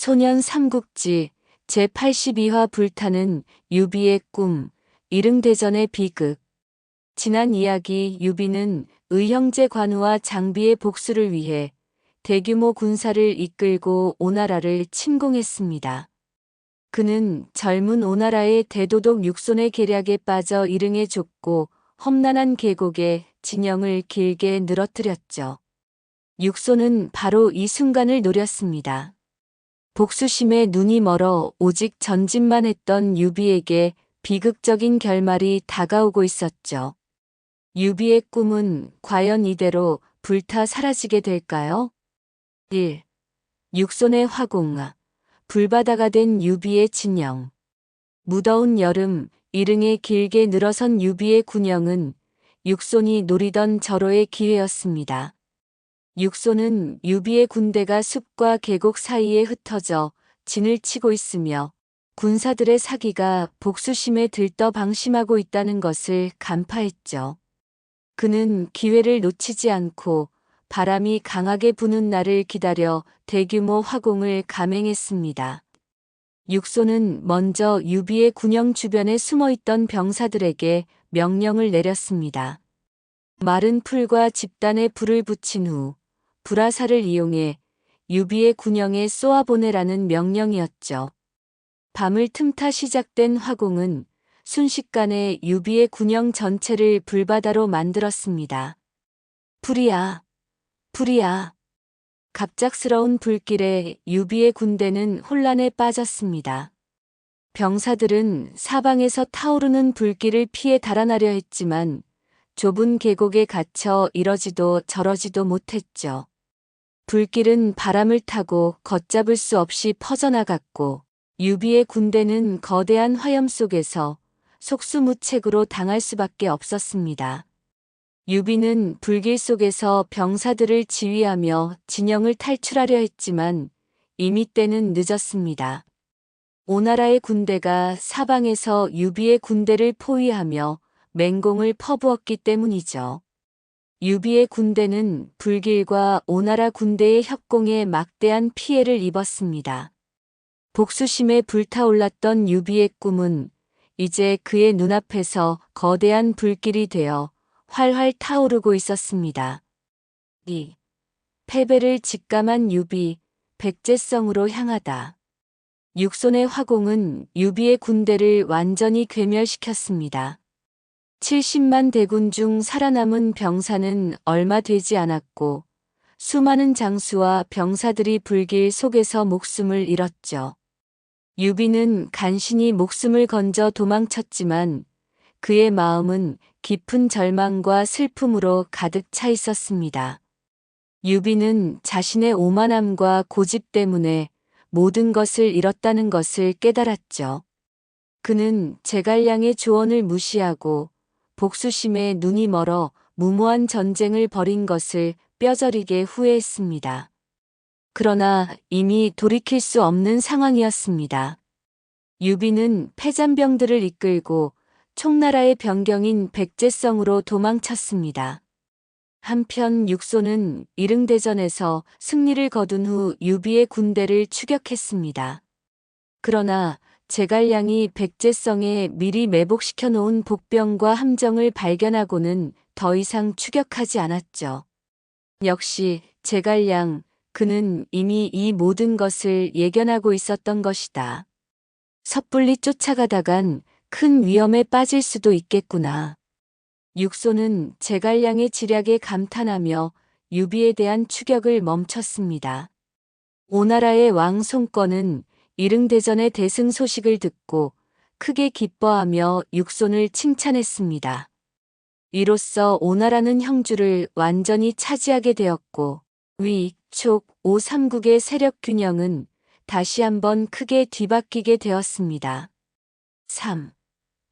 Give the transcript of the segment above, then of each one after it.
소년 삼국지 제82화 불타는 유비의 꿈, 일흥대전의 비극. 지난 이야기 유비는 의형제 관우와 장비의 복수를 위해 대규모 군사를 이끌고 오나라를 침공했습니다. 그는 젊은 오나라의 대도독 육손의 계략에 빠져 일흥에 좁고 험난한 계곡에 진영을 길게 늘어뜨렸죠. 육손은 바로 이 순간을 노렸습니다. 복수심에 눈이 멀어 오직 전진만 했던 유비에게 비극적인 결말이 다가오고 있었죠. 유비의 꿈은 과연 이대로 불타 사라지게 될까요? 1. 육손의 화공. 불바다가 된 유비의 진영. 무더운 여름, 일흥에 길게 늘어선 유비의 군영은 육손이 노리던 절호의 기회였습니다. 육손은 유비의 군대가 숲과 계곡 사이에 흩어져 진을 치고 있으며 군사들의 사기가 복수심에 들떠 방심하고 있다는 것을 간파했죠. 그는 기회를 놓치지 않고 바람이 강하게 부는 날을 기다려 대규모 화공을 감행했습니다. 육손은 먼저 유비의 군영 주변에 숨어있던 병사들에게 명령을 내렸습니다. 마른 풀과 집단에 불을 붙인 후 불화살을 이용해 유비의 군영에 쏘아보내라는 명령이었죠. 밤을 틈타 시작된 화공은 순식간에 유비의 군영 전체를 불바다로 만들었습니다. 불이야, 불이야. 갑작스러운 불길에 유비의 군대는 혼란에 빠졌습니다. 병사들은 사방에서 타오르는 불길을 피해 달아나려 했지만 좁은 계곡에 갇혀 이러지도 저러지도 못했죠. 불길은 바람을 타고 걷잡을 수 없이 퍼져나갔고 유비의 군대는 거대한 화염 속에서 속수무책으로 당할 수밖에 없었습니다. 유비는 불길 속에서 병사들을 지휘하며 진영을 탈출하려 했지만 이미 때는 늦었습니다. 오나라의 군대가 사방에서 유비의 군대를 포위하며 맹공을 퍼부었기 때문이죠. 유비의 군대는 불길과 오나라 군대의 협공에 막대한 피해를 입었습니다. 복수심에 불타올랐던 유비의 꿈은 이제 그의 눈앞에서 거대한 불길이 되어 활활 타오르고 있었습니다. 2. 패배를 직감한 유비, 백제성으로 향하다. 육손의 화공은 유비의 군대를 완전히 괴멸시켰습니다. 70만 대군 중 살아남은 병사는 얼마 되지 않았고 수많은 장수와 병사들이 불길 속에서 목숨을 잃었죠. 유비는 간신히 목숨을 건져 도망쳤지만 그의 마음은 깊은 절망과 슬픔으로 가득 차 있었습니다. 유비는 자신의 오만함과 고집 때문에 모든 것을 잃었다는 것을 깨달았죠. 그는 제갈량의 조언을 무시하고 복수심에 눈이 멀어 무모한 전쟁을 벌인 것을 뼈저리게 후회했습니다. 그러나 이미 돌이킬 수 없는 상황이었습니다. 유비는 패잔병들을 이끌고 총나라의 변경인 백제성으로 도망쳤습니다. 한편 육손은 일흥대전에서 승리를 거둔 후 유비의 군대를 추격했습니다. 그러나 제갈량이 백제성에 미리 매복시켜 놓은 복병과 함정을 발견하고는 더 이상 추격하지 않았죠. 역시 제갈량, 그는 이미 이 모든 것을 예견하고 있었던 것이다. 섣불리 쫓아가다간 큰 위험에 빠질 수도 있겠구나. 육손은 제갈량의 지략에 감탄하며 유비에 대한 추격을 멈췄습니다. 오나라의 왕 송건은 일흥대전의 대승 소식을 듣고 크게 기뻐하며 육손을 칭찬했습니다. 이로써 오나라는 형주를 완전히 차지하게 되었고 위, 촉, 오 삼국의 세력 균형은 다시 한번 크게 뒤바뀌게 되었습니다. 3.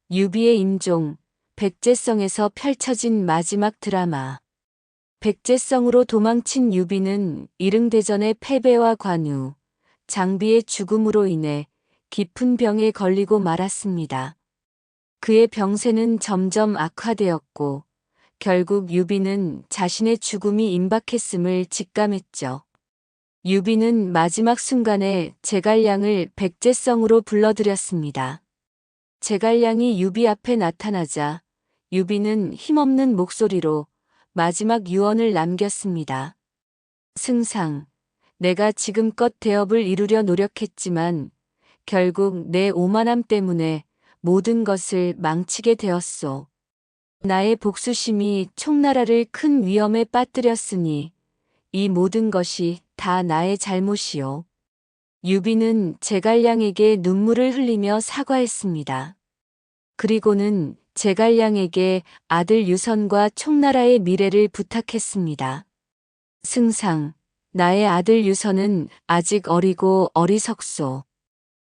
유비의 임종, 백제성에서 펼쳐진 마지막 드라마. 백제성으로 도망친 유비는 일흥대전의 패배와 관우, 장비의 죽음으로 인해 깊은 병에 걸리고 말았습니다. 그의 병세는 점점 악화되었고 결국 유비는 자신의 죽음이 임박했음을 직감했죠. 유비는 마지막 순간에 제갈량을 백제성으로 불러들였습니다. 제갈량이 유비 앞에 나타나자 유비는 힘없는 목소리로 마지막 유언을 남겼습니다. 승상, 내가 지금껏 대업을 이루려 노력했지만 결국 내 오만함 때문에 모든 것을 망치게 되었소. 나의 복수심이 총나라를 큰 위험에 빠뜨렸으니 이 모든 것이 다 나의 잘못이요. 유비는 제갈량에게 눈물을 흘리며 사과했습니다. 그리고는 제갈량에게 아들 유선과 총나라의 미래를 부탁했습니다. 승상, 나의 아들 유선은 아직 어리고 어리석소.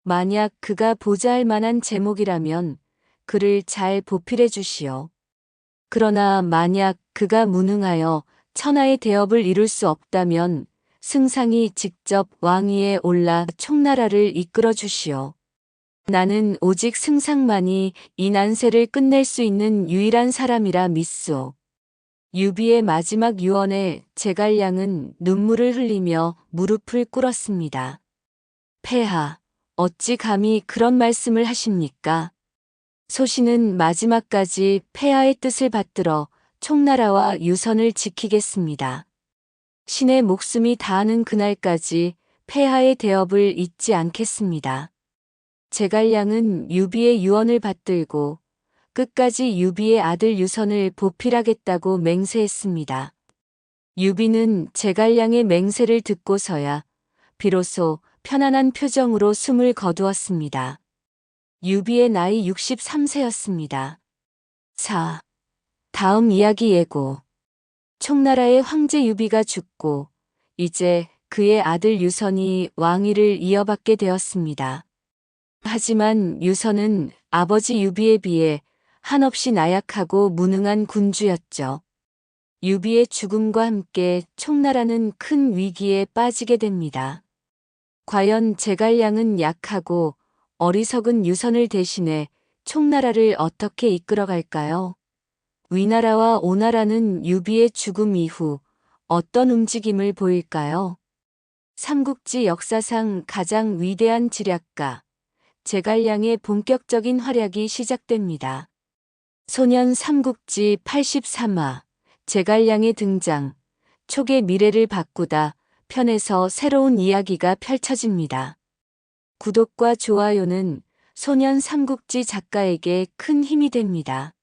만약 그가 보좌할 만한 제목이라면 그를 잘 보필해 주시오. 그러나 만약 그가 무능하여 천하의 대업을 이룰 수 없다면 승상이 직접 왕위에 올라 총나라를 이끌어 주시오. 나는 오직 승상만이 이 난세를 끝낼 수 있는 유일한 사람이라 믿소. 유비의 마지막 유언에 제갈량은 눈물을 흘리며 무릎을 꿇었습니다. 폐하, 어찌 감히 그런 말씀을 하십니까? 소신은 마지막까지 폐하의 뜻을 받들어 총나라와 유선을 지키겠습니다. 신의 목숨이 다하는 그날까지 폐하의 대업을 잊지 않겠습니다. 제갈량은 유비의 유언을 받들고 끝까지 유비의 아들 유선을 보필하겠다고 맹세했습니다. 유비는 제갈량의 맹세를 듣고서야 비로소 편안한 표정으로 숨을 거두었습니다. 유비의 나이 63세였습니다. 4. 다음 이야기 예고. 총나라의 황제 유비가 죽고 이제 그의 아들 유선이 왕위를 이어받게 되었습니다. 하지만 유선은 아버지 유비에 비해 한없이 나약하고 무능한 군주였죠. 유비의 죽음과 함께 총나라는 큰 위기에 빠지게 됩니다. 과연 제갈량은 약하고 어리석은 유선을 대신해 총나라를 어떻게 이끌어갈까요? 위나라와 오나라는 유비의 죽음 이후 어떤 움직임을 보일까요? 삼국지 역사상 가장 위대한 지략가 제갈량의 본격적인 활약이 시작됩니다. 소년 삼국지 83화 제갈량의 등장, 촉의 미래를 바꾸다 편에서 새로운 이야기가 펼쳐집니다. 구독과 좋아요는 소년 삼국지 작가에게 큰 힘이 됩니다.